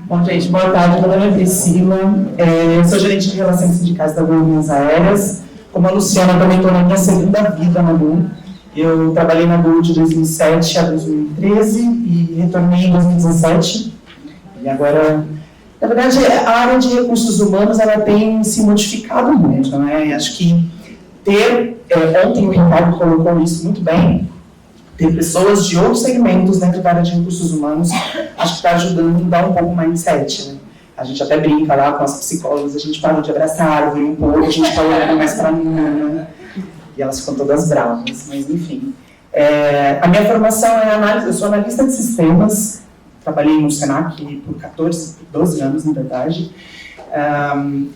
Bom, gente, boa tarde. Meu nome é Priscila, eu sou gerente de relações sindicais da Gol Linhas Aéreas. Como a Luciana, também estou na minha segunda vida na Gol. Eu trabalhei na Gol de 2007 a 2013 e retornei em 2017. E agora, na verdade, a área de recursos humanos ela tem se modificado muito, né? Acho que ontem o Ricardo colocou isso muito bem, ter pessoas de outros segmentos dentro da área de recursos humanos, acho que está ajudando a mudar um pouco o mindset, né? A gente até brinca lá com as psicólogas, a gente parou de abraçar a árvore um pouco, a gente está olhando mais para mim, né? E elas ficam todas bravas, mas enfim. A minha formação é análise, eu sou analista de sistemas, trabalhei no Senac por 12 anos, na verdade.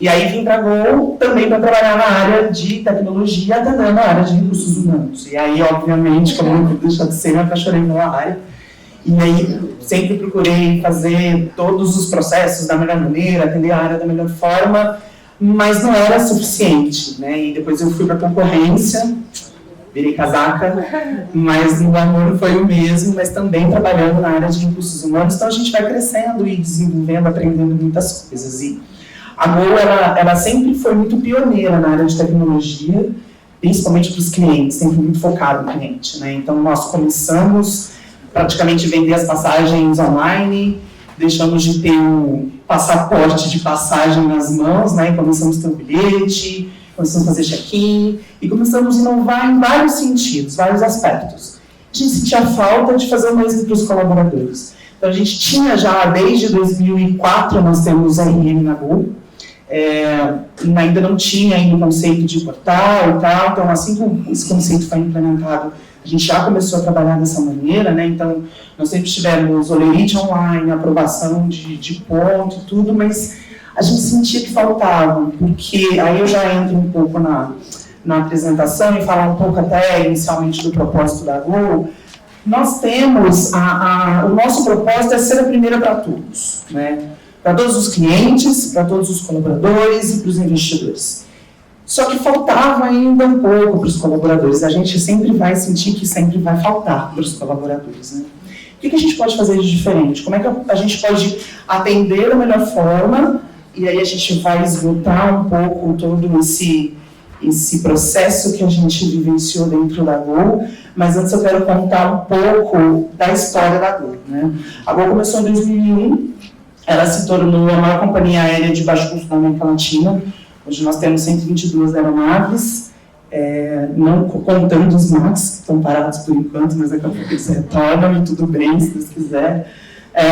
E aí vim para a Gol também para trabalhar na área de tecnologia, atendendo a área de recursos humanos. E aí, obviamente, como não pude deixar de ser, me apaixonei pela área. E aí sempre procurei fazer todos os processos da melhor maneira, atender a área da melhor forma, mas não era suficiente, né? E depois eu fui para a concorrência, virei casaca, mas o amor foi o mesmo, mas também trabalhando na área de recursos humanos. Então a gente vai crescendo e desenvolvendo, aprendendo muitas coisas. E a Gol, ela sempre foi muito pioneira na área de tecnologia, principalmente para os clientes, sempre muito focado no cliente, né? Então, nós começamos praticamente vender as passagens online, deixamos de ter o passaporte de passagem nas mãos, né? E começamos a ter um bilhete, começamos a fazer check-in, e começamos a inovar em vários sentidos, vários aspectos. A gente sentia falta de fazer o mesmo para os colaboradores. Então, a gente tinha já, desde 2004, nós temos a RM na Gol, ainda não tinha ainda o conceito de portal e tal, então assim que esse conceito foi implementado, a gente já começou a trabalhar dessa maneira, né? Então nós sempre tivemos olerite online, aprovação de ponto e tudo, mas a gente sentia que faltava, porque aí eu já entro um pouco na apresentação e falar um pouco até inicialmente do propósito da Gol. Nós temos, o nosso propósito é ser a primeira para todos, né? Para todos os clientes, para todos os colaboradores e para os investidores. Só que faltava ainda um pouco para os colaboradores. A gente sempre vai sentir que sempre vai faltar para os colaboradores, né? O que a gente pode fazer de diferente? Como é que a gente pode atender da melhor forma? E aí a gente vai esgotar um pouco todo esse processo que a gente vivenciou dentro da Gol. Mas antes eu quero contar um pouco da história da Gol, né? A Gol começou em 2001. Ela se tornou a maior companhia aérea de baixo custo da América Latina. Hoje nós temos 122 aeronaves, não contando os MAX, que estão parados por enquanto, mas daqui a pouco eles retornam e tudo bem, se Deus quiser.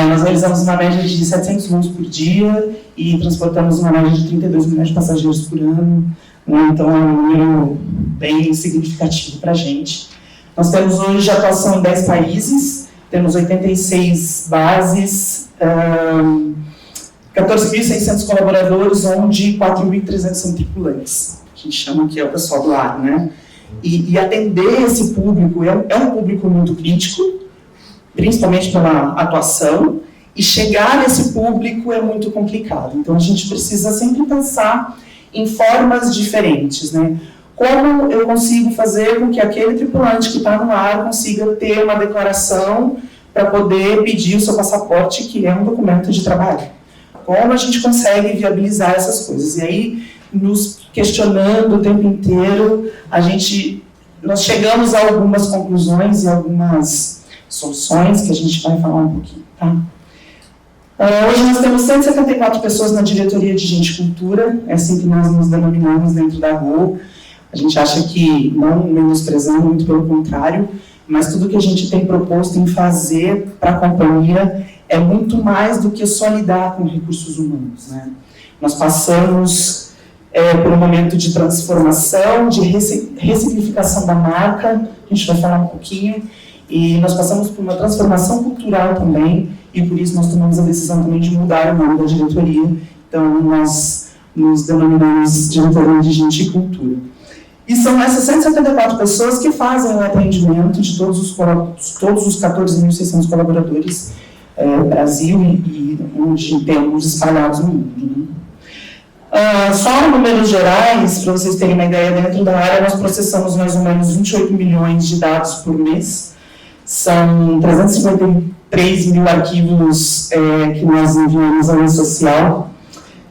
Nós realizamos uma média de 700 voos por dia e transportamos uma média de 32 milhões de passageiros por ano, né? Então é um número bem significativo para a gente. Nós temos hoje atuação em 10 países, temos 86 bases, 14.600 colaboradores, onde 4.300 são tripulantes. A gente chama que é o pessoal do ar, né? E atender esse público é um público muito crítico, principalmente pela atuação, e chegar nesse público é muito complicado. Então a gente precisa sempre pensar em formas diferentes, né? Como eu consigo fazer com que aquele tripulante que está no ar consiga ter uma declaração para poder pedir o seu passaporte, que é um documento de trabalho. Como a gente consegue viabilizar essas coisas? E aí, nos questionando o tempo inteiro, nós chegamos a algumas conclusões e algumas soluções que a gente vai falar um pouquinho, tá? Hoje nós temos 174 pessoas na diretoria de Gente e Cultura, é assim que nós nos denominamos dentro da Gol. A gente acha que não menosprezando, muito pelo contrário, mas tudo que a gente tem proposto em fazer para a companhia é muito mais do que só lidar com recursos humanos, né? Nós passamos por um momento de transformação, de ressignificação da marca, a gente vai falar um pouquinho, e nós passamos por uma transformação cultural também, e por isso nós tomamos a decisão também de mudar o nome da diretoria. Então, nós nos denominamos Diretoria de Gente e Cultura. E são essas 174 pessoas que fazem o atendimento de todos os 14.600 colaboradores Brasil e onde temos espalhados no mundo, né? Só em números gerais, para vocês terem uma ideia, dentro da área nós processamos mais ou menos 28 milhões de dados por mês. São 350 3.000 arquivos que nós enviamos à rede social,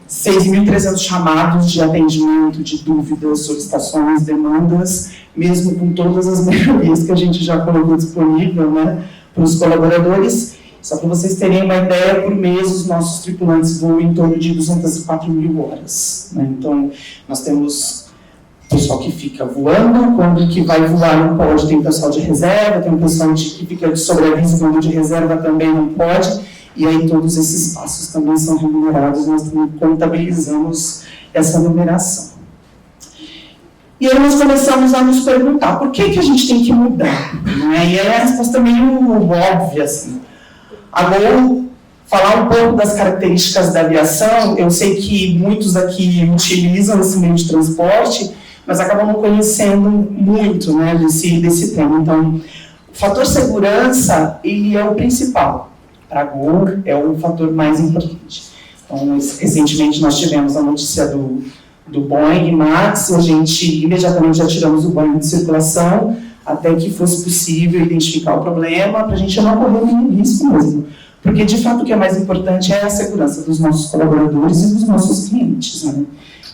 6.300 chamados de atendimento, de dúvidas, solicitações, demandas, mesmo com todas as melhorias que a gente já colocou disponível, né, para os colaboradores. Só para vocês terem uma ideia, por mês os nossos tripulantes voam em torno de 204.000 horas. Né? Então, nós temos pessoal que fica voando, quando que vai voar não pode, tem pessoal de reserva, tem um pessoal que fica de sobreaviso, quando de reserva também não pode, e aí todos esses passos também são remunerados, nós também contabilizamos essa numeração. E aí nós começamos a nos perguntar, por que a gente tem que mudar? Né? E aí a resposta é meio óbvia, assim. Agora, falar um pouco das características da aviação, eu sei que muitos aqui utilizam esse meio de transporte, mas acabam não conhecendo muito, né, desse tema. Então, o fator segurança, ele é o principal. Para a Gol, é o fator mais importante. Então, recentemente nós tivemos a notícia do Boeing Max, a gente imediatamente já tiramos o Boeing de circulação, até que fosse possível identificar o problema, para a gente não correr nenhum risco mesmo. Porque, de fato, o que é mais importante é a segurança dos nossos colaboradores e dos nossos clientes, né?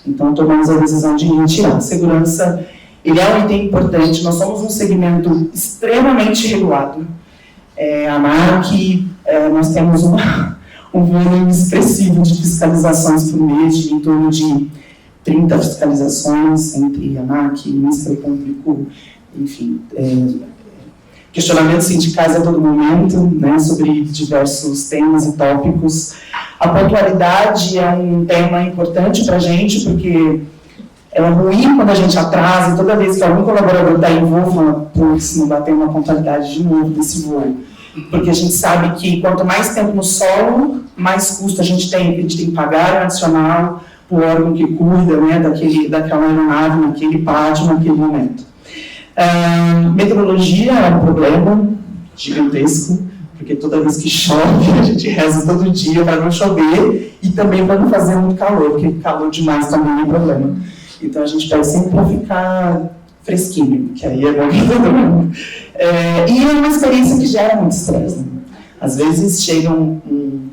Então, tomamos a decisão de retirar. A segurança, ele é um item importante, nós somos um segmento extremamente regulado. A ANAC, nós temos um volume expressivo de fiscalizações por mês, em torno de 30 fiscalizações entre ANAC, Ministério Público, enfim, questionamentos sindicais a todo momento, né, sobre diversos temas e tópicos. A pontualidade é um tema importante para a gente, porque é ruim quando a gente atrasa, e toda vez que algum colaborador está em voo, fala, putz, não vai ter uma pontualidade de novo desse voo. Porque a gente sabe que quanto mais tempo no solo, mais custo a gente tem que pagar o adicional, o órgão que cuida, né, daquela aeronave, naquele pátio, naquele momento. Meteorologia é um problema gigantesco, porque toda vez que chove, a gente reza todo dia para não chover e também para não fazer muito calor, porque calor demais também é problema. Então a gente pede sempre para ficar fresquinho, que aí é bom para todo mundo. E é uma experiência que gera muito estresse. Né? Às vezes chega um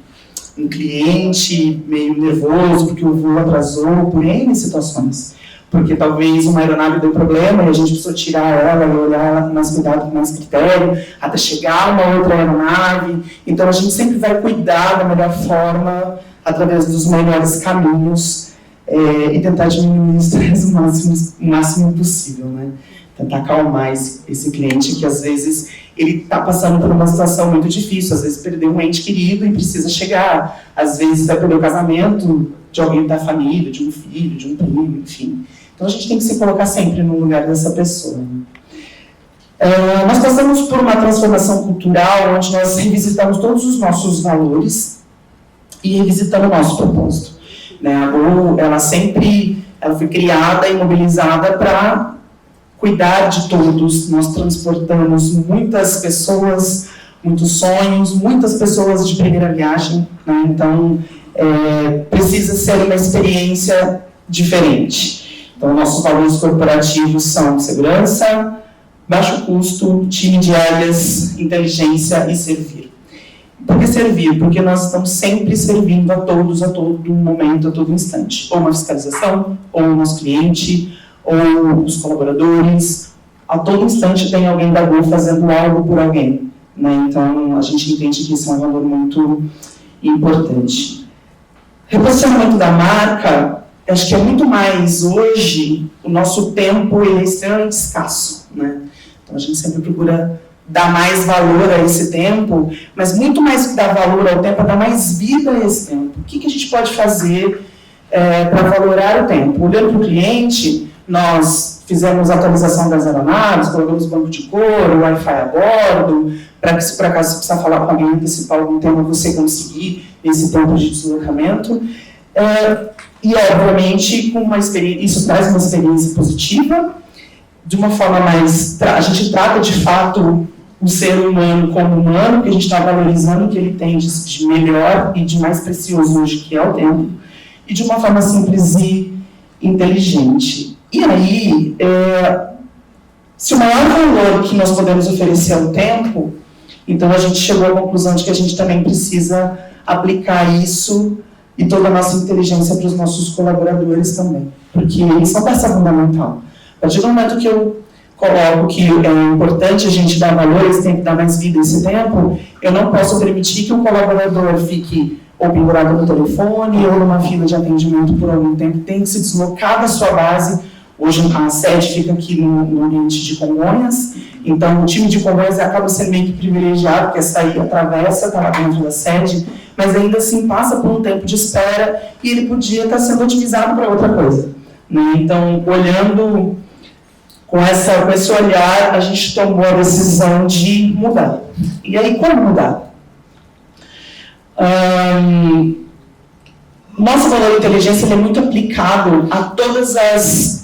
cliente meio nervoso porque o voo atrasou por N situações. Porque talvez uma aeronave deu problema e a gente precisou tirar ela e olhar ela com mais cuidado, com mais critério, até chegar uma outra aeronave. Então, a gente sempre vai cuidar da melhor forma, através dos melhores caminhos, e tentar diminuir o estresse o máximo possível, né? Tentar acalmar esse cliente que, às vezes, ele está passando por uma situação muito difícil. Às vezes, perdeu um ente querido e precisa chegar. Às vezes, vai perder o casamento de alguém da família, de um filho, de um primo, enfim. Então, a gente tem que se colocar sempre no lugar dessa pessoa. Nós passamos por uma transformação cultural onde nós revisitamos todos os nossos valores e revisitamos o nosso propósito. Né? A Gol, ela foi criada e mobilizada para cuidar de todos. Nós transportamos muitas pessoas, muitos sonhos, muitas pessoas de primeira viagem. Né? Então, precisa ser uma experiência diferente. Então, nossos valores corporativos são segurança, baixo custo, time de áreas, inteligência e servir. Por que servir? Porque nós estamos sempre servindo a todos, a todo momento, a todo instante. Ou uma fiscalização, ou o nosso cliente, ou os colaboradores. A todo instante tem alguém da Gol fazendo algo por alguém. Né? Então, a gente entende que isso é um valor muito importante. Reposicionamento da marca, acho que é muito mais hoje, o nosso tempo ele é extremamente escasso, né? Então a gente sempre procura dar mais valor a esse tempo, mas muito mais que dar valor ao tempo, é dar mais vida a esse tempo. O que a gente pode fazer para valorar o tempo? Olhando para o cliente, nós fizemos a atualização das aeronaves, colocamos banco de couro, Wi-Fi a bordo, para que, se por acaso você precisar falar com alguém, antecipar algum tema, você conseguir esse tempo de deslocamento. E, obviamente, isso traz uma experiência positiva, de uma forma mais... A gente trata, de fato, o ser humano como humano, porque a gente está valorizando o que ele tem de melhor e de mais precioso hoje, que é o tempo, e de uma forma simples e inteligente. E aí, se o maior valor que nós podemos oferecer é o tempo, Então, a gente chegou à conclusão de que a gente também precisa aplicar isso e toda a nossa inteligência para os nossos colaboradores também, porque eles são peça fundamental. A partir do momento que eu coloco que é importante a gente dar valor, eles têm que dar mais vida a esse tempo, eu não posso permitir que um colaborador fique ou pendurado no telefone ou numa fila de atendimento por algum tempo, tem que se deslocar da sua base. Hoje a sede fica aqui no ambiente de Congonhas, então o time de Congonhas acaba sendo meio que privilegiado, porque sair atravessa, está lá dentro da sede, mas ainda assim passa por um tempo de espera e ele podia estar sendo otimizado para outra coisa, né? Então, olhando com esse olhar, a gente tomou a decisão de mudar. E aí, como mudar? Nosso valor de inteligência ele é muito aplicado a todas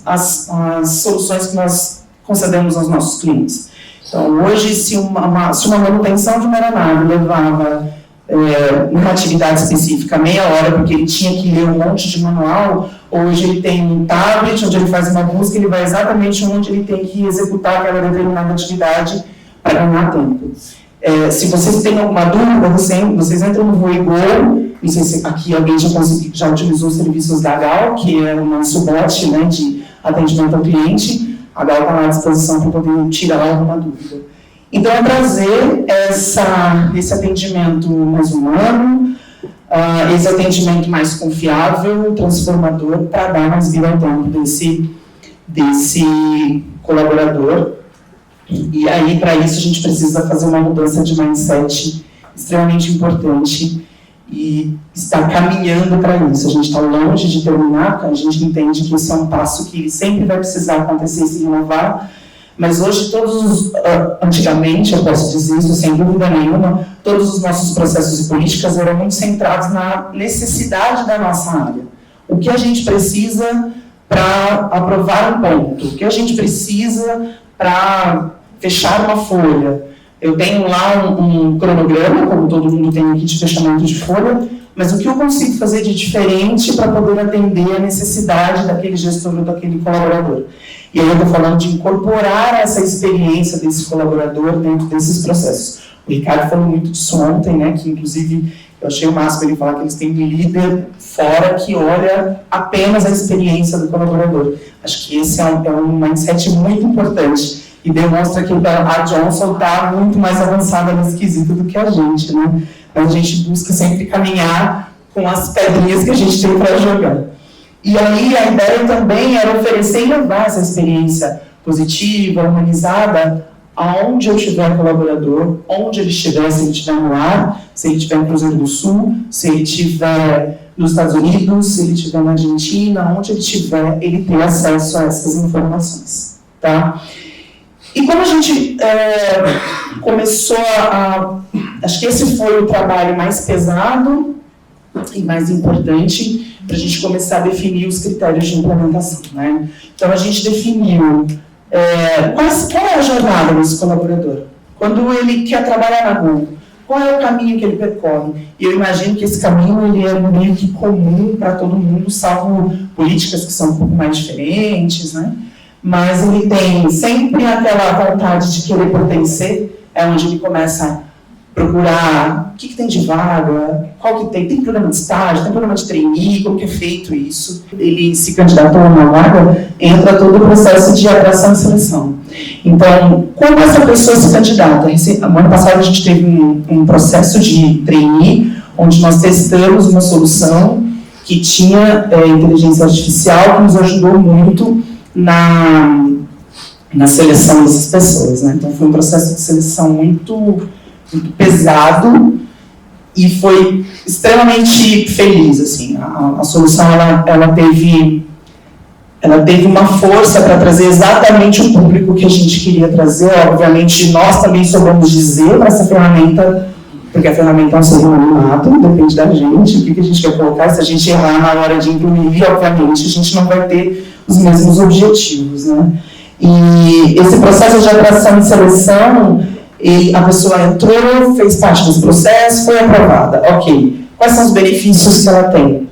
as soluções que nós concedemos aos nossos clientes. Então, hoje, se uma manutenção de uma aeronave levava uma atividade específica meia hora, porque ele tinha que ler um monte de manual, hoje ele tem um tablet onde ele faz uma busca, ele vai exatamente onde ele tem que executar aquela determinada atividade para ganhar tempo. Se vocês têm alguma dúvida, vocês entram no Voigol, não sei se aqui alguém já utilizou os serviços da HAL, que é o nosso bot, né, de atendimento ao cliente. A HAL está à disposição para poder tirar alguma dúvida. Então, é trazer esse atendimento mais humano, esse atendimento mais confiável, transformador, para dar mais vida ao tempo desse colaborador. E aí, para isso, a gente precisa fazer uma mudança de mindset extremamente importante e está caminhando para isso. A gente está longe de terminar, a gente entende que isso é um passo que sempre vai precisar acontecer e se renovar, mas hoje antigamente, eu posso dizer isso sem dúvida nenhuma, todos os nossos processos e políticas eram muito centrados na necessidade da nossa área. O que a gente precisa para aprovar um ponto, o que a gente precisa para fechar uma folha. Eu tenho lá um cronograma, como todo mundo tem aqui de fechamento de folha, mas o que eu consigo fazer de diferente para poder atender a necessidade daquele gestor ou daquele colaborador? E aí eu estou falando de incorporar essa experiência desse colaborador dentro desses processos. O Ricardo falou muito disso ontem, né, que inclusive eu achei o máximo ele falar que eles têm um líder fora que olha apenas a experiência do colaborador. Acho que esse é um mindset muito importante e demonstra que a Johnson está muito mais avançada nesse quesito do que a gente, né? Mas a gente busca sempre caminhar com as pedrinhas que a gente tem para jogar. E aí a ideia também era oferecer e levar essa experiência positiva, humanizada, aonde eu tiver colaborador, onde ele estiver, se ele estiver no ar, se ele estiver no Cruzeiro do Sul, se ele estiver nos Estados Unidos, se ele estiver na Argentina, onde ele estiver, ele ter acesso a essas informações, tá? E como a gente começou acho que esse foi o trabalho mais pesado e mais importante para a gente começar a definir os critérios de implementação, né? Então, a gente definiu qual é a jornada desse colaborador. Quando ele quer trabalhar na Google, qual é o caminho que ele percorre? E eu imagino que esse caminho ele é meio que comum para todo mundo, salvo políticas que são um pouco mais diferentes, né? Mas ele tem sempre aquela vontade de querer pertencer, é onde ele começa a procurar o que tem de vaga, qual que tem programa de estágio, tem programa de trainee, como que é feito isso. Ele se candidatou a uma vaga, entra todo o processo de atração e seleção. Então, quando essa pessoa se candidata, no ano passado a gente teve um processo de trainee, onde nós testamos uma solução que tinha inteligência artificial, que nos ajudou muito na seleção dessas pessoas, né? Então, foi um processo de seleção muito pesado e foi extremamente feliz, assim. A solução, ela teve uma força para trazer exatamente o público que a gente queria trazer. Obviamente, nós também soubemos dizer para essa ferramenta, porque a ferramenta é um ser humano, depende da gente, o que a gente quer colocar. Se a gente errar na hora de incluir, obviamente, a gente não vai ter os mesmos objetivos, né? E esse processo de atração e seleção, a pessoa entrou, fez parte desse processo, foi aprovada. Ok. Quais são os benefícios que ela tem?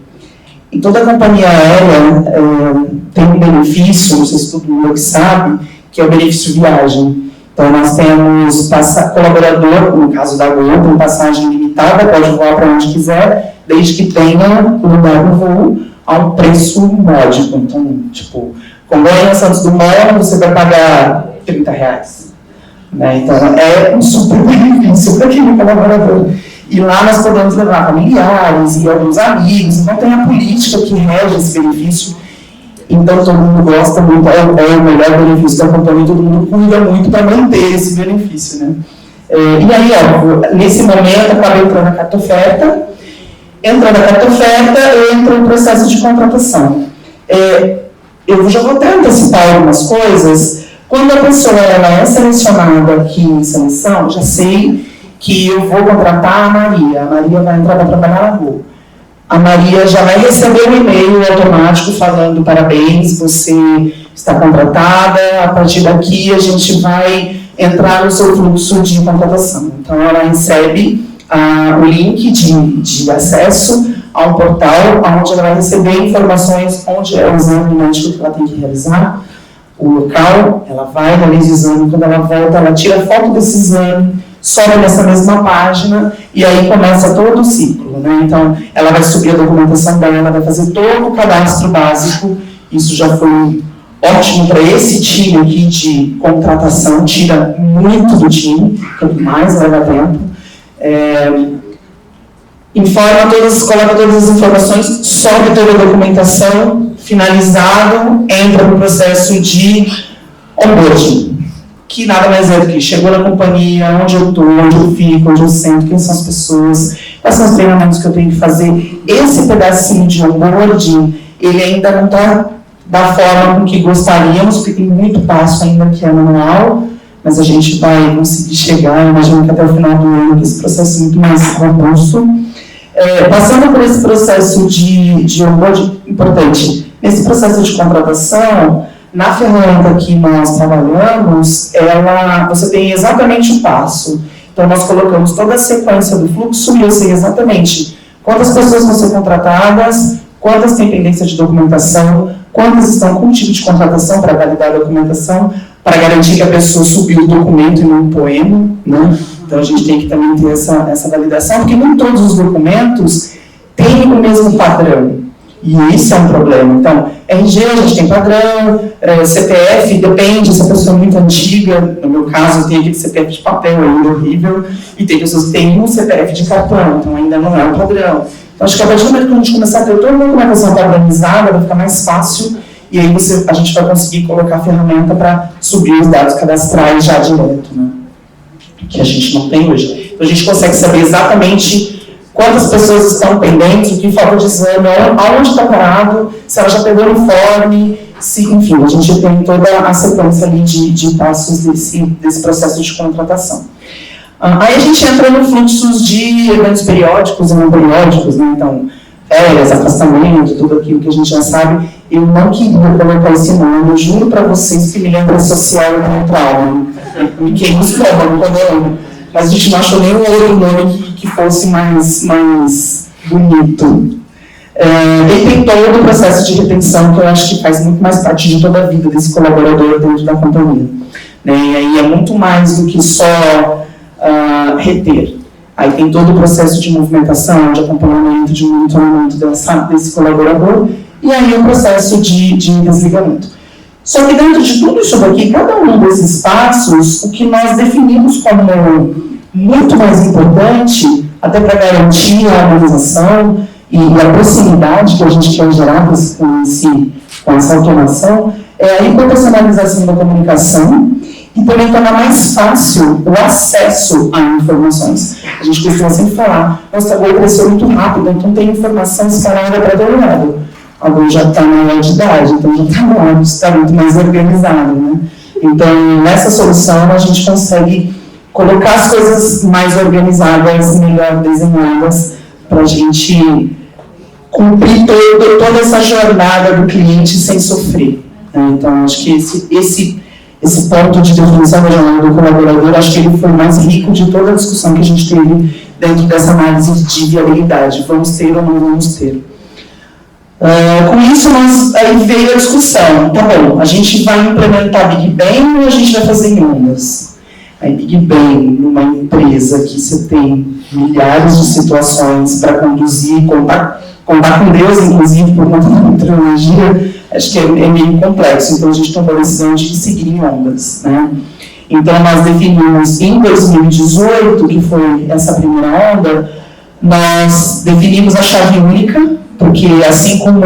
E toda companhia aérea tem um benefício, não sei se todo mundo sabe, que é o benefício viagem. Então, nós temos colaborador, no caso da Gol, tem passagem limitada, pode voar para onde quiser, desde que tenha lugar no voo a um preço módico. Então, tipo, com Goiânia Santos Dumont, você vai pagar R$30. Né? Então, é um super benefício para aquele colaborador. E lá nós podemos levar familiares e alguns amigos, então tem a política que rege esse benefício. Então, todo mundo gosta muito, é o melhor benefício da companhia, todo mundo cuida muito para manter esse benefício, né? E aí, ó, nesse momento, acaba entrando a carta oferta. Entrando a carta oferta, entra o processo de contratação. Eu já vou até antecipar algumas coisas. Quando a pessoa ela é selecionada aqui em seleção, já sei que eu vou contratar a Maria. A Maria vai entrar para trabalhar na rua. A Maria já vai receber um e-mail automático falando parabéns, você está contratada, a partir daqui a gente vai entrar no seu fluxo de contratação. Então, ela recebe o link de acesso a um portal onde ela vai receber informações onde é o exame médico que ela tem que realizar, o local, ela vai, realiza o exame, quando ela volta, ela tira foto desse exame, sobe nessa mesma página e aí começa todo o ciclo, né? Então, ela vai subir a documentação dela, vai fazer todo o cadastro básico. Isso já foi ótimo para esse time aqui de contratação, tira muito do time, quanto mais leva tempo. Coloca todas as informações, sobe toda a documentação, finalizado, entra no processo de onboarding. Que nada mais é do que chegou na companhia, onde eu estou, onde eu fico, onde eu sento, quem são as pessoas, quais são os treinamentos que eu tenho que fazer. Esse pedacinho de onboarding, ele ainda não está da forma com que gostaríamos, porque tem muito passo ainda que é manual, mas a gente vai conseguir chegar, imagino que até o final do ano, que esse processo é muito mais robusto. Passando por esse processo de onboarding, importante, nesse processo de contratação, na ferramenta que nós trabalhamos, você tem exatamente o passo. Então, nós colocamos toda a sequência do fluxo e eu sei exatamente quantas pessoas vão ser contratadas, quantas têm pendência de documentação, quantas estão com tipo de contratação para validar a documentação, para garantir que a pessoa subiu o documento e não o poema, né? Então, a gente tem que também ter essa validação, porque nem todos os documentos têm o mesmo padrão. E esse é um problema. Então, RG a gente tem padrão, CPF depende, se a pessoa é muito antiga, no meu caso, tem aquele CPF de papel ainda horrível, e tem pessoas que têm um CPF de cartão, então ainda não é um padrão. Então, acho que a partir do momento que a gente começar a ter toda uma documentação padronizada, vai ficar mais fácil, e aí a gente vai conseguir colocar a ferramenta para subir os dados cadastrais já direto, né? Que a gente não tem hoje. Então, a gente consegue saber exatamente quantas pessoas estão pendentes, o que falta de exame, aonde está parado, se ela já pegou o informe, enfim, a gente tem toda a sequência ali de passos desse processo de contratação. Aí a gente entra no fluxos de eventos periódicos e não periódicos, né? Então, férias, afastamento, tudo aquilo que a gente já sabe. Eu não queria colocar esse nome, eu juro para vocês que me lembra social e tem trauma. Me queima os fôlegos quando eu amo. Mas a gente não achou nenhum outro nome que fosse mais bonito. E tem todo o processo de retenção, que eu acho que faz muito mais parte de toda a vida desse colaborador dentro da companhia. E aí é muito mais do que só reter. Aí tem todo o processo de movimentação, de acompanhamento, de monitoramento desse colaborador, e aí o processo de desligamento. Só que dentro de tudo isso daqui, cada um desses passos, o que nós definimos como muito mais importante, até para garantir a harmonização e a proximidade que a gente quer gerar com essa automação, é a hiperpersonalização da comunicação e também tornar mais fácil o acesso a informações. A gente costuma sempre falar, nossa, agora cresceu muito rápido, então tem informação espalhada para todo lado. Alguém já está maior de idade, então já está no hábito, está muito mais organizado, né? Então, nessa solução, a gente consegue colocar as coisas mais organizadas, melhor desenhadas, para a gente cumprir toda essa jornada do cliente sem sofrer. Né? Então, acho que esse ponto de definição da jornada do colaborador, acho que ele foi mais rico de toda a discussão que a gente teve dentro dessa análise de viabilidade. Vamos ter ou não vamos ter? Com isso, aí veio a discussão. Tá bom, a gente vai implementar Big Bang ou a gente vai fazer em ondas? Aí, Big Bang, numa empresa que você tem milhares de situações para conduzir, contar com Deus, inclusive, por conta da meteorologia, acho que é meio complexo. Então, a gente tomou a decisão de seguir em ondas, né? Então, nós definimos em 2018, que foi essa primeira onda, nós definimos a chave única, porque assim como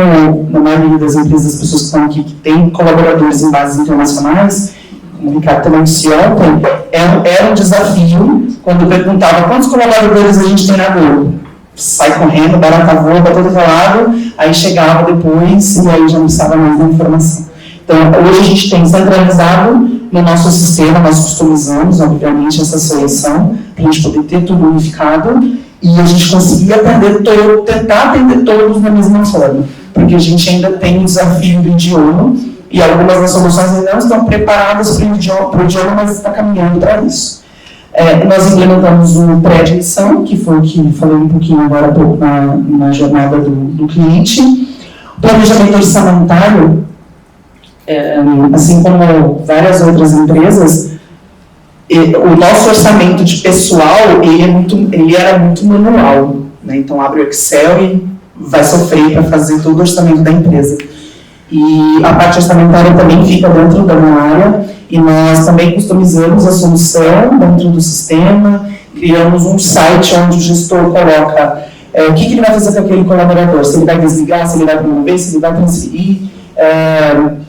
na maioria das empresas, as pessoas que estão aqui, que têm colaboradores em bases internacionais, como o Ricardo também disse ontem, era um desafio quando perguntava quantos colaboradores a gente tem na Globo. Sai correndo, barata voa para todo lado, aí chegava depois e aí já não precisava mais da informação. Então, hoje a gente tem centralizado no nosso sistema, nós customizamos, obviamente, essa solução, para a gente poder ter tudo unificado e a gente conseguir tentar atender todos da mesma forma, porque a gente ainda tem um desafio do idioma e algumas das soluções ainda não estão preparadas para o idioma, mas está caminhando para isso. Nós implementamos o pré-admissão, que foi o que falei um pouquinho agora na jornada do cliente. O planejamento orçamentário, assim como várias outras empresas, o nosso orçamento de pessoal, ele era muito manual, né? Então, abre o Excel e vai sofrer para fazer todo o orçamento da empresa. E a parte orçamentária também fica dentro da minha área, e nós também customizamos a solução dentro do sistema, criamos um site onde o gestor coloca o que ele vai fazer com aquele colaborador, se ele vai desligar, se ele vai promover, se ele vai transferir,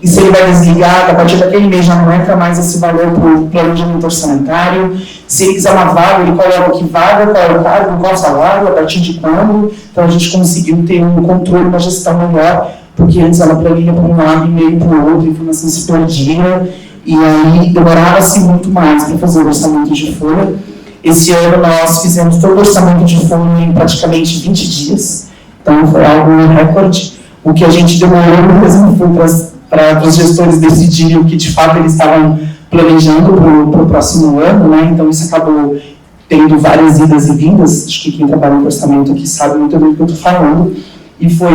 e se ele vai desligar, a partir daquele mês já não entra mais esse valor para o planejamento orçamentário. Se ele quiser uma vaga, ele coloca que vaga, qual é o cargo, qual o salário, a partir de quando. Então a gente conseguiu ter um controle, uma gestão melhor, porque antes ela planilha para um lado e meio para o outro, a informação se perdia, e aí demorava-se muito mais para fazer o orçamento de folha. Esse ano nós fizemos todo o orçamento de folha em praticamente 20 dias, então foi algo recorde. O que a gente demorou mesmo foi para os gestores decidirem o que de fato eles estavam planejando para o próximo ano, né? Então isso acabou tendo várias idas e vindas, acho que quem trabalha no orçamento aqui sabe muito bem do que eu estou falando, e foi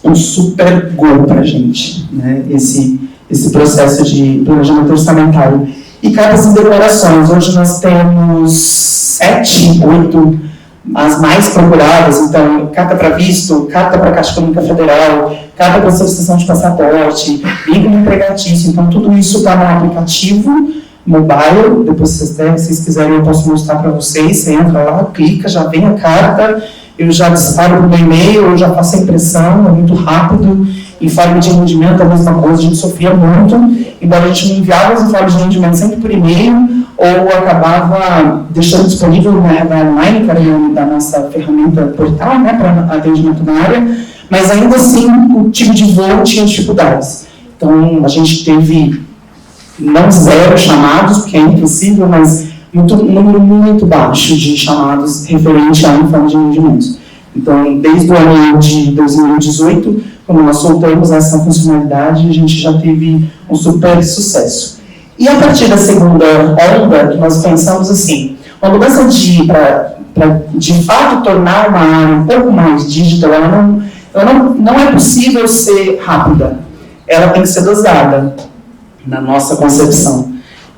um super gol para a gente, né? Esse processo de planejamento orçamentário. E cartas e declarações, hoje nós temos 7, 8 as mais procuradas, então, carta para visto, carta para Caixa Econômica Federal, carta para solicitação de passaporte, vínculo empregatício, então tudo isso está no aplicativo mobile, depois se vocês quiserem eu posso mostrar para vocês, você entra lá, clica, já vem a carta, eu já disparo para o meu e-mail, eu já faço a impressão, é muito rápido. Informe de rendimento, a mesma coisa, a gente sofria muito, embora a gente não enviava os informes de rendimento sempre por e-mail, ou acabava deixando disponível na online, que era o nome da nossa ferramenta portal, né, para atendimento na área, mas ainda assim o tipo de voo tinha dificuldades. Então a gente teve, não 0 chamados, porque é impossível, mas um número muito baixo de chamados referente a informe de rendimentos. Então, desde o ano de 2018, quando nós soltamos essa funcionalidade, a gente já teve um super sucesso. E a partir da segunda onda, que nós pensamos assim, uma mudança para de fato tornar uma área um pouco mais digital, ela não é possível ser rápida, ela tem que ser dosada, na nossa concepção.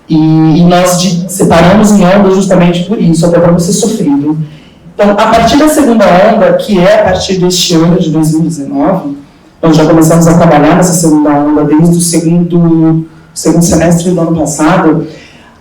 E nós separamos em ondas justamente por isso, até para não ser sofrido. Então, a partir da segunda onda, que é a partir deste ano de 2019, nós já começamos a trabalhar nessa segunda onda desde o segundo semestre do ano passado,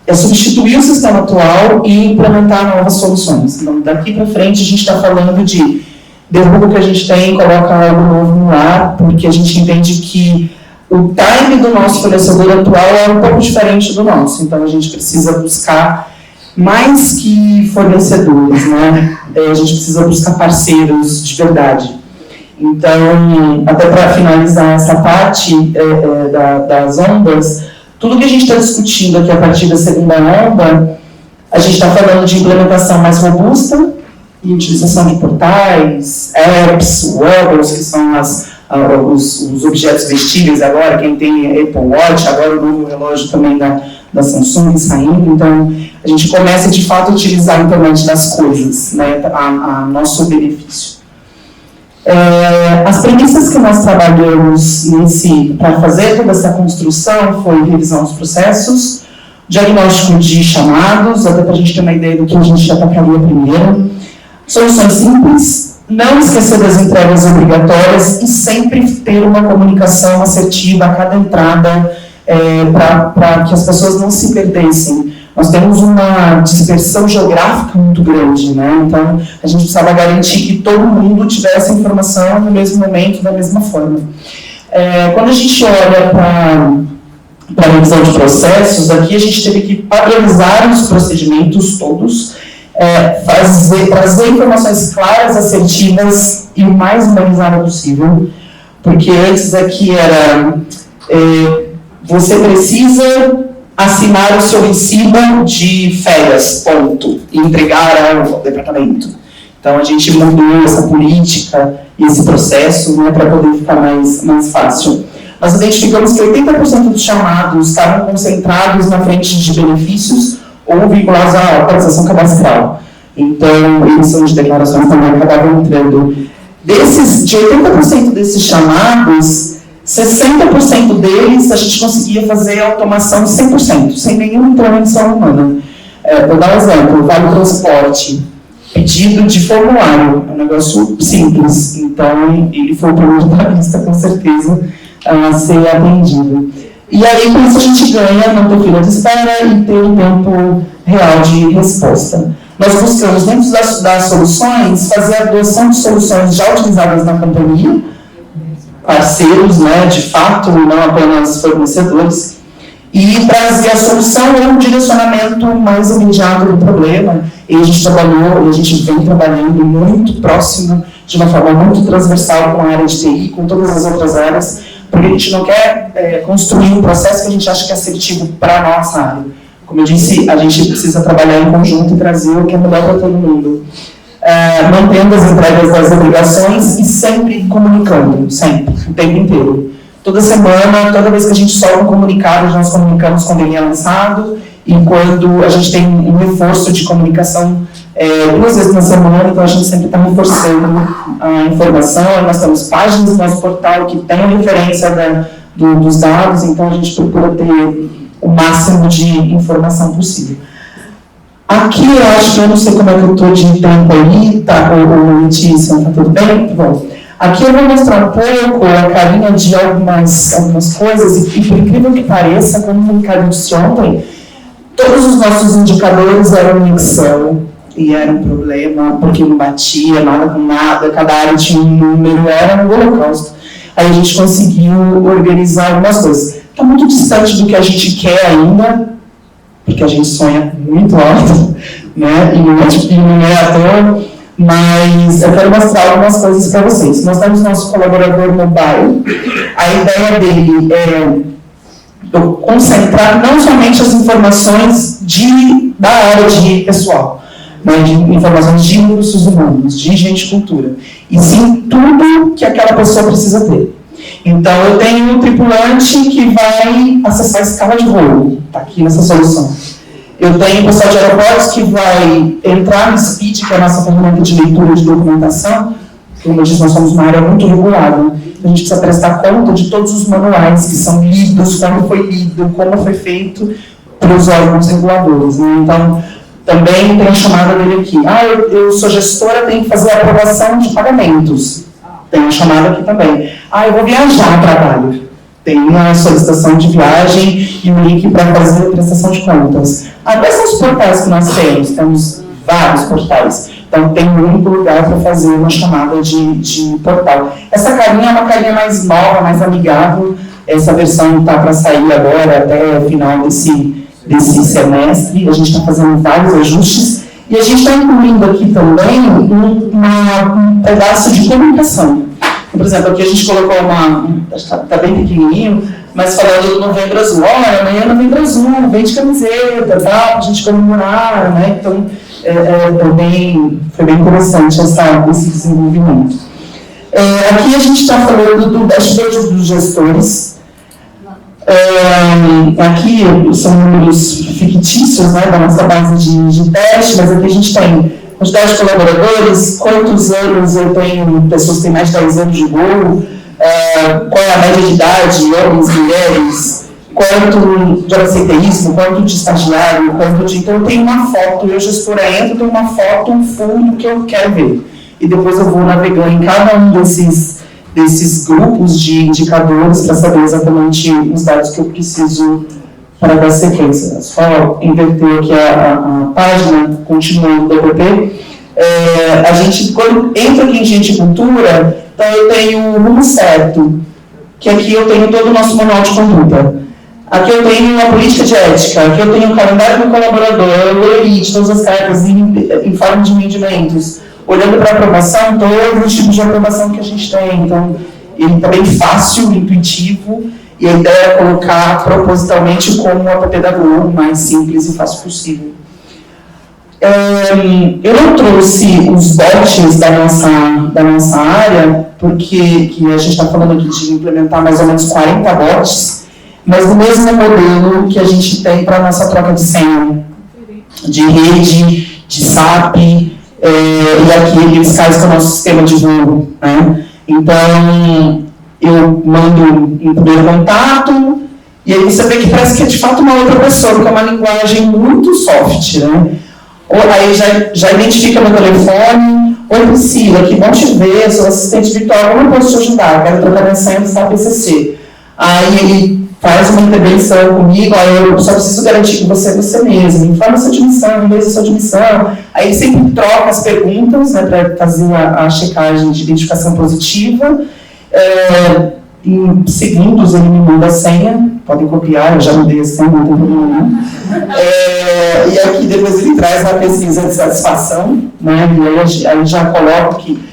é substituir o sistema atual e implementar novas soluções. Então, daqui para frente, a gente está falando de derruba o que a gente tem, coloca algo novo no ar, porque a gente entende que o time do nosso fornecedor atual é um pouco diferente do nosso. Então, a gente precisa buscar mais que fornecedores, né? A gente precisa buscar parceiros de verdade. Então, até para finalizar essa parte das ondas, tudo que a gente está discutindo aqui a partir da segunda onda, a gente está falando de implementação mais robusta e utilização de portais, apps, wearables, que são os objetos vestíveis agora, quem tem Apple Watch, agora o novo relógio também da Samsung saindo. Então, a gente começa de fato a utilizar a internet das coisas, né, a nosso benefício. As premissas que nós trabalhamos para fazer toda essa construção foi revisão dos processos, diagnóstico de chamados, até para a gente ter uma ideia do que a gente atacaria primeiro, soluções simples, não esquecer das entregas obrigatórias e sempre ter uma comunicação assertiva a cada entrada para que as pessoas não se perdessem. Nós temos uma dispersão geográfica muito grande, né? Então a gente precisava garantir que todo mundo tivesse a informação no mesmo momento, da mesma forma. Quando a gente olha para a revisão de processos, aqui a gente teve que padronizar os procedimentos todos, trazer informações claras, assertivas e o mais humanizada possível, porque antes aqui era você precisa assinar o seu recibo de férias, ponto, e entregar ao departamento. Então a gente mudou essa política e esse processo, né, para poder ficar mais fácil. Nós identificamos que 80% dos chamados estavam concentrados na frente de benefícios ou vinculados à atualização cadastral. Então, emissão de declarações também acabavam entrando. De 80% desses chamados, 60% deles a gente conseguia fazer automação 100%, sem nenhuma intervenção humana. Vou dar um exemplo, vale transporte, pedido de formulário, é um negócio simples, então ele foi o primeiro da lista, com certeza, a ser atendido. E aí, com isso, a gente ganha não ter fila de espera e ter um tempo real de resposta. Nós buscamos, dentro das soluções, fazer a adoção de soluções já utilizadas na companhia, parceiros, né, de fato, não apenas fornecedores, e trazer a solução ou um direcionamento mais imediato do problema. E a gente trabalhou, e a gente vem trabalhando muito próximo, de uma forma muito transversal com a área de TI, com todas as outras áreas, porque a gente não quer construir um processo que a gente acha que é assertivo para a nossa área. Como eu disse, a gente precisa trabalhar em conjunto e trazer o que é melhor para todo mundo. Mantendo as entregas das obrigações e sempre comunicando, sempre, o tempo inteiro. Toda semana, toda vez que a gente solta um comunicado, nós comunicamos quando ele é lançado, e quando a gente tem um reforço de comunicação 2 vezes na semana, então a gente sempre está reforçando a informação. Nós temos páginas no nosso portal que tem a referência dos dados, então a gente procura ter o máximo de informação possível. Aqui eu acho que eu não sei como é que eu estou de tempo aí, tá? Ou Letícia, tá tudo bem? Bom, aqui eu vou mostrar um pouco a carinha de algumas coisas, e por incrível que pareça, como o Ricardo disse ontem, todos os nossos indicadores eram em Excel, e era um problema, porque não batia nada com nada, cada área tinha um número, era um holocausto. Aí a gente conseguiu organizar algumas coisas. Está muito distante do que a gente quer ainda, porque a gente sonha muito alto, né? E não é à toa, mas eu quero mostrar algumas coisas para vocês. Nós temos nosso colaborador mobile. A ideia dele é concentrar não somente as informações da área de pessoal, né, de informações de recursos humanos, de gente e cultura, e sim tudo que aquela pessoa precisa ter. Então, eu tenho um tripulante que vai acessar a escala de voo, está aqui nessa solução. Eu tenho o pessoal de aeroportos que vai entrar no SPID, que é a nossa ferramenta de leitura de documentação. Como eu disse, nós somos uma área muito regulada. A gente precisa prestar conta de todos os manuais que são lidos, quando foi lido, como foi feito para os órgãos reguladores, né? Então, também tem a chamada dele aqui. Eu sou gestora, tenho que fazer a aprovação de pagamentos. Tem a chamada aqui também. Eu vou viajar a trabalho. Tem uma solicitação de viagem e um link para fazer a prestação de contas. Quais são os portais que nós temos? Temos vários portais. Então, tem um único lugar para fazer uma chamada de portal. Essa carinha é uma carinha mais nova, mais amigável. Essa versão está para sair agora, até o final desse semestre. A gente está fazendo vários ajustes. E a gente está incluindo aqui também um pedaço de comunicação. Por exemplo, aqui a gente colocou está bem pequenininho, mas falando do Novembro Azul. Amanhã é Novembro Azul, vem de camiseta, tá? Para a gente comemorar, né? Então, foi bem interessante esse desenvolvimento. Aqui a gente está falando do dashboard dos gestores. Aqui são números fictícios, né, da nossa base de teste, mas aqui a gente tem quantidade de colaboradores, quantos anos eu tenho, pessoas que têm mais de 10 anos de voo, qual é a média de idade, homens, mulheres, quanto de absenteísmo, quanto de estagiário, quanto de... Então, eu tenho uma foto, eu gestora entro, tenho uma foto, um fundo que eu quero ver. E depois eu vou navegando em cada um desses grupos de indicadores para saber exatamente os dados que eu preciso para dar sequência. Só inverter aqui a página, continuando do EPP. A gente, quando entra aqui em Gente e Cultura, então eu tenho o rumo certo, que aqui eu tenho todo o nosso manual de conduta. Aqui eu tenho a política de ética, aqui eu tenho o calendário do colaborador, o elite, todas as cartas em forma de rendimentos. Olhando para a aprovação, todos os tipos de aprovação que a gente tem. Então, ele está bem fácil, intuitivo, e a ideia é colocar propositalmente como o app da Globo, o mais simples e fácil possível. Eu não trouxe os bots da nossa área, porque a gente está falando aqui de implementar mais ou menos 40 bots, mas do mesmo modelo que a gente tem para a nossa troca de senha, de rede, de SAP, e aqui eles caem com o nosso sistema de voo, né? Então, eu mando em primeiro contato, e aí você vê que parece que é de fato uma outra pessoa, porque é uma linguagem muito soft, né? Aí já identifica meu telefone, oi Priscila, que bom te ver, sou assistente virtual, como eu posso te ajudar? Quero trocar minha senha do SAP PCC. Aí ele faz uma intervenção comigo, aí eu só preciso garantir que você é você mesmo, informa sua admissão, beleza sua admissão. Aí ele sempre troca as perguntas, né, para fazer a checagem de identificação positiva. Em segundos ele me manda a senha, podem copiar, eu já mudei a senha, não tem problema nenhum. E aqui depois ele traz a pesquisa de satisfação, né, e aí já coloco que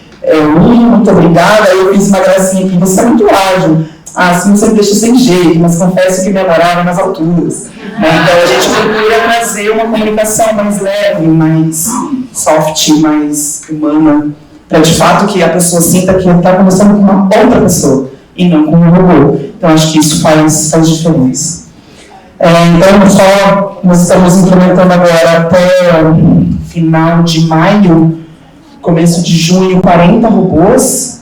muito obrigada, aí eu fiz uma gracinha aqui, você é muito ágil. Assim você me deixa sem jeito, mas confesso que me adoraram nas alturas. Né? Então a gente procura trazer uma comunicação mais leve, mais soft, mais humana, para de fato que a pessoa sinta que está conversando com uma outra pessoa e não com um robô. Então acho que isso faz diferença. Então nós estamos implementando agora até final de maio, começo de junho, 40 robôs,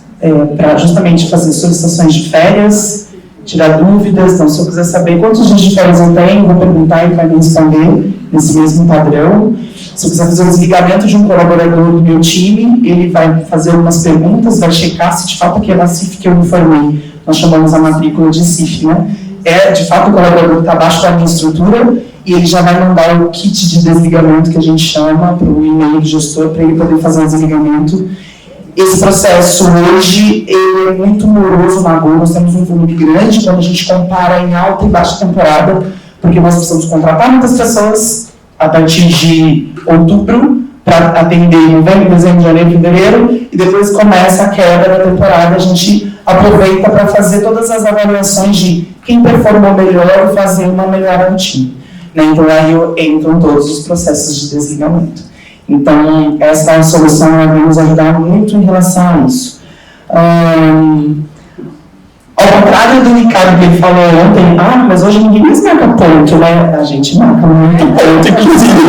para justamente fazer solicitações de férias, tirar dúvidas. Então, se eu quiser saber quantos dias de férias eu tenho, vou perguntar e ele vai me responder nesse mesmo padrão. Se eu quiser fazer um desligamento de um colaborador do meu time, ele vai fazer algumas perguntas, vai checar se de fato aquela CIF que eu informei, nós chamamos a matrícula de CIF, né? De fato o colaborador que está abaixo da minha estrutura, e ele já vai mandar o kit de desligamento que a gente chama para o e-mail do gestor, para ele poder fazer o desligamento. Esse processo hoje é muito moroso na Gol, nós temos um volume grande quando a gente compara em alta e baixa temporada, porque nós precisamos contratar muitas pessoas a partir de outubro para atender em novembro, dezembro, janeiro, fevereiro, e depois começa a queda da temporada, a gente aproveita para fazer todas as avaliações de quem performou melhor e fazer uma melhora no time. Né? Então aí entram todos os processos de desligamento. Então, essa solução vai nos ajudar muito em relação a isso. Ao contrário do Ricardo, que ele falou ontem, mas hoje ninguém mais marca ponto, né? A gente marca muito ponto, inclusive.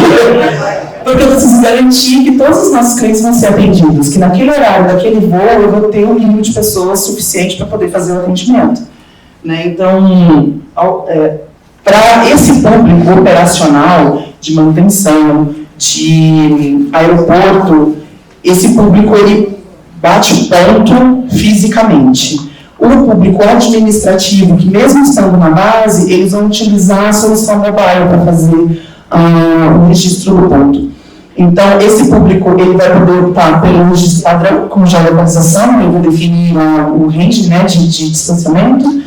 Porque eu preciso garantir que todos os nossos clientes vão ser atendidos, que naquele horário, naquele voo, eu vou ter um mínimo de pessoas suficiente para poder fazer o atendimento. Né? Então, para esse público operacional de manutenção, de aeroporto, esse público ele bate ponto fisicamente. O público administrativo, que mesmo estando na base, eles vão utilizar a solução mobile para fazer o registro do ponto. Então, esse público ele vai poder optar pelo registro padrão, como já é localização, eu vou definir o range, né, de distanciamento,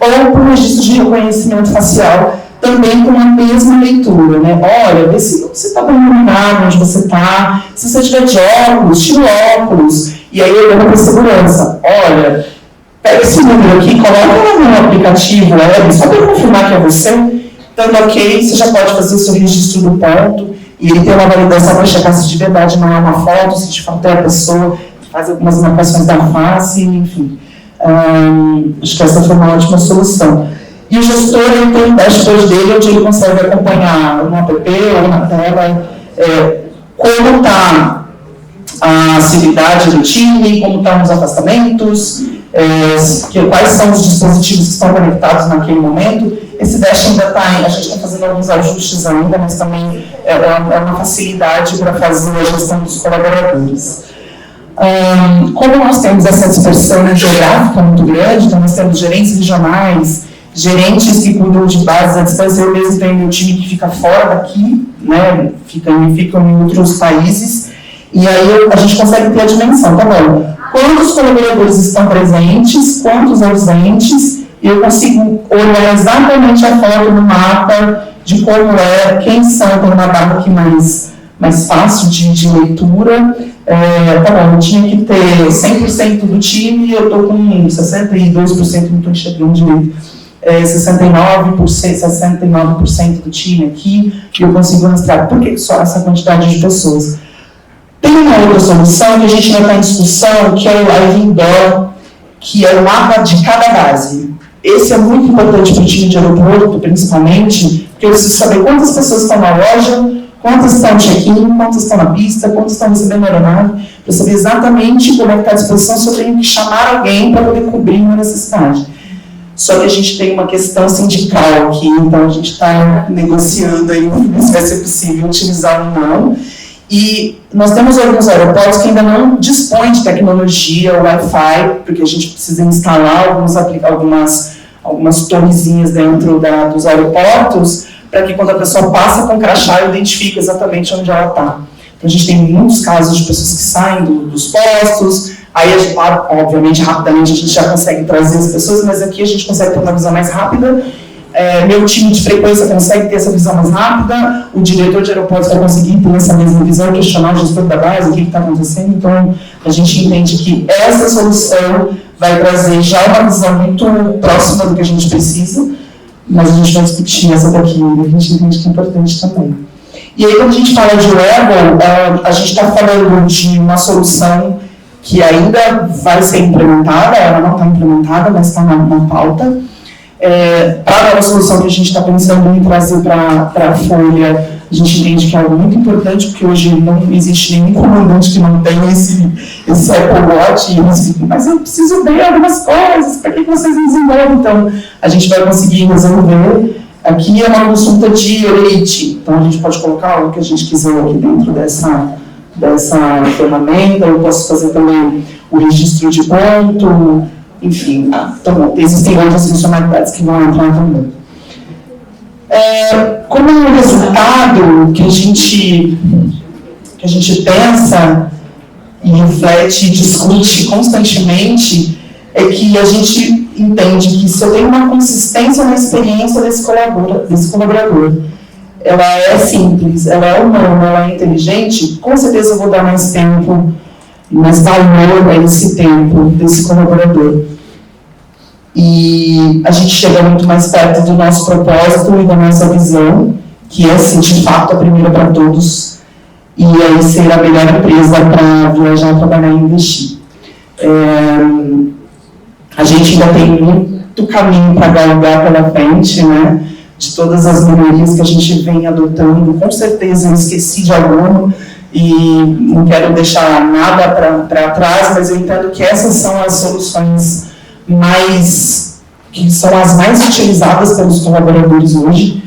ou por registro de reconhecimento facial, também com a mesma leitura, né? Olha, vê se você está bem iluminado, onde você está, se você tiver de óculos, tira o óculos, e aí eu dou para segurança. Olha, pega esse número aqui, coloca no aplicativo web, só para confirmar que é você, dando ok, você já pode fazer o seu registro do ponto, e ele tem uma validação para checar se de verdade não é uma foto, se de fato é a pessoa, faz algumas marcações da face, enfim. Acho que essa foi uma ótima solução. E o gestor ele tem um dashboard dele, onde ele consegue acompanhar no app ou na tela como está a assiduidade do time, como estão os afastamentos, quais são os dispositivos que estão conectados naquele momento. Esse Dash ainda está, a gente está fazendo alguns ajustes ainda, mas também é uma facilidade para fazer a gestão dos colaboradores. Como nós temos essa dispersão geográfica muito grande, então nós temos gerentes regionais, gerentes que cuidam de bases à distância, eu mesmo tenho meu time que fica fora daqui, né, ficam em outros países, e aí a gente consegue ter a dimensão, tá bom? Quantos colaboradores estão presentes, quantos ausentes, e eu consigo olhar exatamente a foto no mapa de como é, quem são, tem uma barra aqui mais fácil de leitura. Tá bom, eu tinha que ter 100% do time, eu estou com 62%, não estou enxergando direito, 69% do time aqui, e eu consigo mostrar por que só essa quantidade de pessoas. Tem uma outra solução que a gente vai estar em discussão, que é o Living, que é o mapa de cada base. Esse é muito importante para o time de aeroporto, principalmente, porque eu preciso saber quantas pessoas estão na loja, quantas estão no check-in, quantas estão na pista, quantas estão recebendo a aeronave, para saber exatamente como é que está a disposição, se eu tenho que chamar alguém para poder cobrir uma necessidade. Só que a gente tem uma questão sindical aqui, então a gente está negociando aí se vai ser possível utilizar ou não. E nós temos alguns aeroportos que ainda não dispõem de tecnologia Wi-Fi, porque a gente precisa instalar algumas torrezinhas dentro dos aeroportos, para que quando a pessoa passa com o crachá, eu identifique exatamente onde ela está. Então a gente tem muitos casos de pessoas que saem dos postos, aí, obviamente, rapidamente a gente já consegue trazer as pessoas, mas aqui a gente consegue ter uma visão mais rápida. Meu time de frequência consegue ter essa visão mais rápida, o diretor de aeroportos vai conseguir ter essa mesma visão, questionar o gestor da base, o que está acontecendo. Então, a gente entende que essa solução vai trazer já uma visão muito próxima do que a gente precisa, mas a gente vai discutir essa daqui, a gente entende que é importante também. E aí, quando a gente fala de wearable, a gente está falando de uma solução que ainda vai ser implementada, ela não está implementada, mas está na pauta. Para a solução que a gente está pensando em trazer para a Folha, a gente entende que é algo muito importante, porque hoje não existe nenhum comandante que não tenha esse Apple Watch, e eles ficam, mas eu preciso ver algumas coisas, para que vocês não desenvolvem? Então, a gente vai conseguir resolver. Aqui é uma consulta de elite, então a gente pode colocar o que a gente quiser aqui dentro dessa ferramenta. Eu posso fazer também o registro de ponto, enfim, então, existem outras funcionalidades que vão entrar também. Como um resultado que a gente pensa e reflete e discute constantemente, é que a gente entende que se eu tenho uma consistência na experiência desse colaborador, ela é simples, ela é humana, ela é inteligente, com certeza eu vou dar mais tempo, mais valor a esse tempo desse colaborador. E a gente chega muito mais perto do nosso propósito e da nossa visão, que é ser de fato a primeira para todos, e aí ser a melhor empresa para viajar, trabalhar e investir. A gente ainda tem muito caminho para galgar pela frente, né? De todas as melhorias que a gente vem adotando, com certeza eu esqueci de alguma e não quero deixar nada para trás, mas eu entendo que essas são as soluções que são as mais utilizadas pelos colaboradores hoje,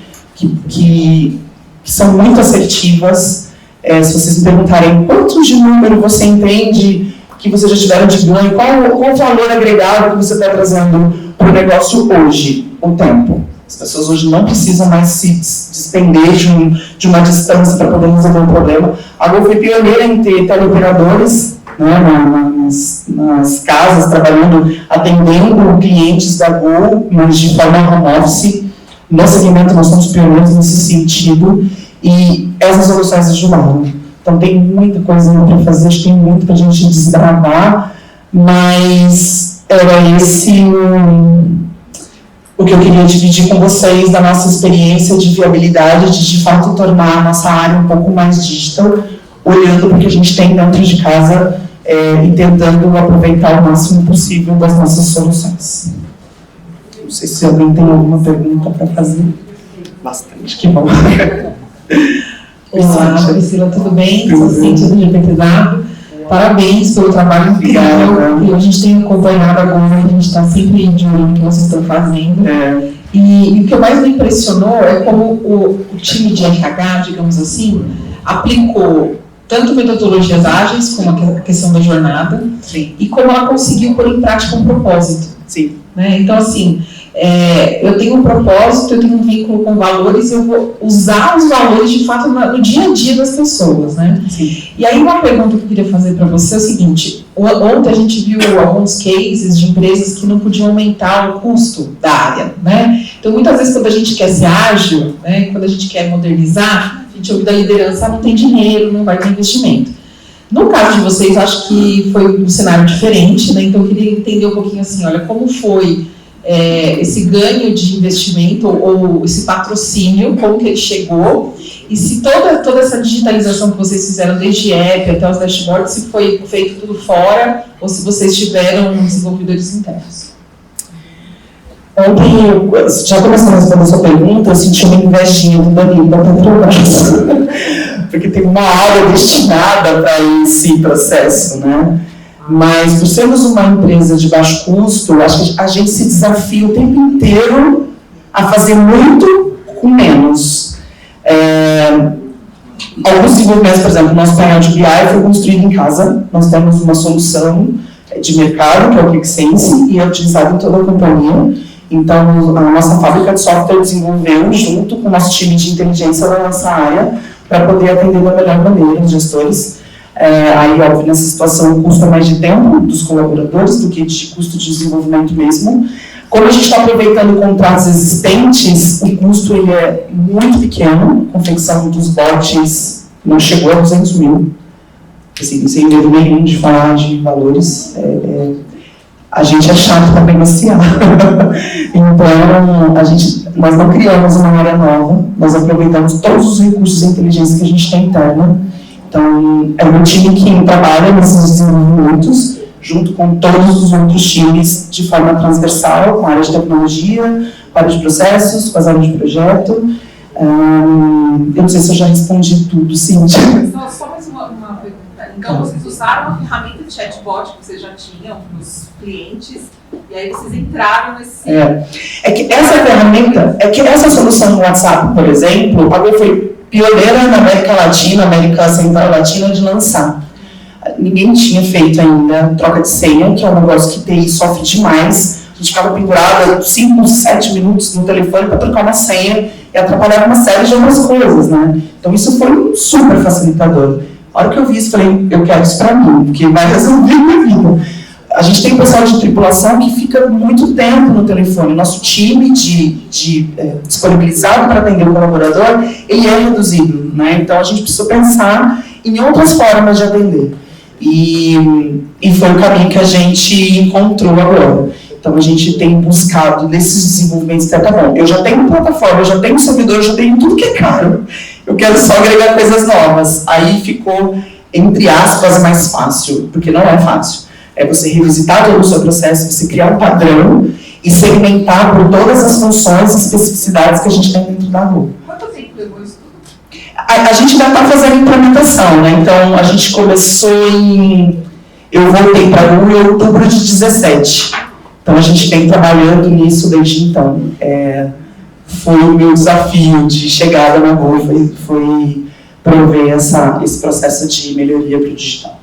que são muito assertivas. Se vocês me perguntarem quantos de número você entende que vocês já tiveram de ganho, qual o valor agregado que você está trazendo para o negócio hoje, o tempo. As pessoas hoje não precisam mais se despender de uma distância para poder resolver um problema. A Gol foi pioneira em ter teleoperadores, né, nas casas, trabalhando, atendendo clientes da Gol, mas de forma home office. No segmento nós somos pioneiros nesse sentido, e essas soluções ajudaram. Então tem muita coisa para fazer, acho que tem muito para a gente desbravar, mas era esse o que eu queria dividir com vocês da nossa experiência de viabilidade, de fato tornar a nossa área um pouco mais digital, olhando para o que a gente tem dentro de casa e tentando aproveitar o máximo possível das nossas soluções. Não sei se alguém tem alguma pergunta para fazer. Bastante, que bom. Olá, Priscila, tudo bem? Sou Cíntia do GPTW. Parabéns pelo trabalho incrível que a gente tem acompanhado agora, a gente está sempre de olho no que vocês estão fazendo. E o que mais me impressionou é como o time de RH, digamos assim, aplicou tanto metodologias ágeis, como a questão da jornada, Sim. E como ela conseguiu pôr em prática um propósito. Sim. Né? Então, assim, eu tenho um propósito, eu tenho um vínculo com valores, eu vou usar os valores, de fato, no dia a dia das pessoas, né? Sim. E aí, uma pergunta que eu queria fazer para você é o seguinte: ontem a gente viu alguns cases de empresas que não podiam aumentar o custo da área, né? Então, muitas vezes, quando a gente quer ser ágil, né, quando a gente quer modernizar, a gente ouve da liderança, não tem dinheiro, não vai ter investimento. No caso de vocês, acho que foi um cenário diferente, né? Então eu queria entender um pouquinho assim, olha, como foi esse ganho de investimento ou esse patrocínio, como que ele chegou, e se toda essa digitalização que vocês fizeram desde app até os dashboards, se foi feito tudo fora ou se vocês tiveram desenvolvedores internos. Ontem, já começando a responder a sua pergunta, eu senti uma invejinha do Danilo da Petrobras, porque tem uma área destinada para esse processo, né? Mas, por sermos uma empresa de baixo custo, acho que a gente se desafia o tempo inteiro a fazer muito com menos. Alguns desenvolvimentos, por exemplo, o nosso painel de BI foi construído em casa, nós temos uma solução de mercado, que é o QuickSense, e é utilizado em toda a companhia. Então, a nossa fábrica de software desenvolveu, junto com o nosso time de inteligência da nossa área, para poder atender da melhor maneira os gestores. Aí, óbvio, nessa situação, o custo é mais de tempo dos colaboradores do que de custo de desenvolvimento mesmo. Como a gente está aproveitando contratos existentes, o custo ele é muito pequeno. A confecção dos bots não chegou a 200 mil. Assim, sem medo nenhum de falar de valores. A gente é chato para negociar. Então, nós não criamos uma área nova, nós aproveitamos todos os recursos de inteligência que a gente tem interna. Então, é um time que trabalha nesses desenvolvimentos, junto com todos os outros times, de forma transversal, com a área de tecnologia, com a área de processos, com as áreas de projeto. Eu não sei se eu já respondi tudo, Cíntia. Só mais uma pergunta. Então, vocês usaram a ferramenta de chatbot que vocês já tinham para os clientes, e aí vocês entraram nesse... É que essa ferramenta, essa solução no WhatsApp, por exemplo, a Gol foi pioneira na América Latina, América Central Latina, de lançar. Ninguém tinha feito ainda troca de senha, que é um negócio que TI sofre demais. A gente ficava pendurada 5, 7 minutos no telefone para trocar uma senha e atrapalhava uma série de outras coisas, né? Então isso foi um super facilitador. A hora que eu vi isso, falei, eu quero isso para mim, porque vai resolver a minha vida. A gente tem um pessoal de tripulação que fica muito tempo no telefone. Nosso time disponibilizado para atender o colaborador, ele é reduzido, né? Então a gente precisa pensar em outras formas de atender. E foi o caminho que a gente encontrou agora. Então a gente tem buscado nesses desenvolvimentos, tá bom, eu já tenho plataforma, eu já tenho servidor, eu já tenho tudo que é caro. Eu quero só agregar coisas novas. Aí ficou, entre aspas, mais fácil, porque não é fácil. É você revisitar todo o seu processo, você criar um padrão e segmentar por todas as funções e especificidades que a gente tem dentro da rua. Quanto tempo levou isso tudo? A gente ainda está fazendo implementação, né? Então, a gente começou eu voltei para a rua em outubro de 17. Então, a gente vem trabalhando nisso desde então. Foi o meu desafio de chegada na rua, foi prover esse processo de melhoria para o digital.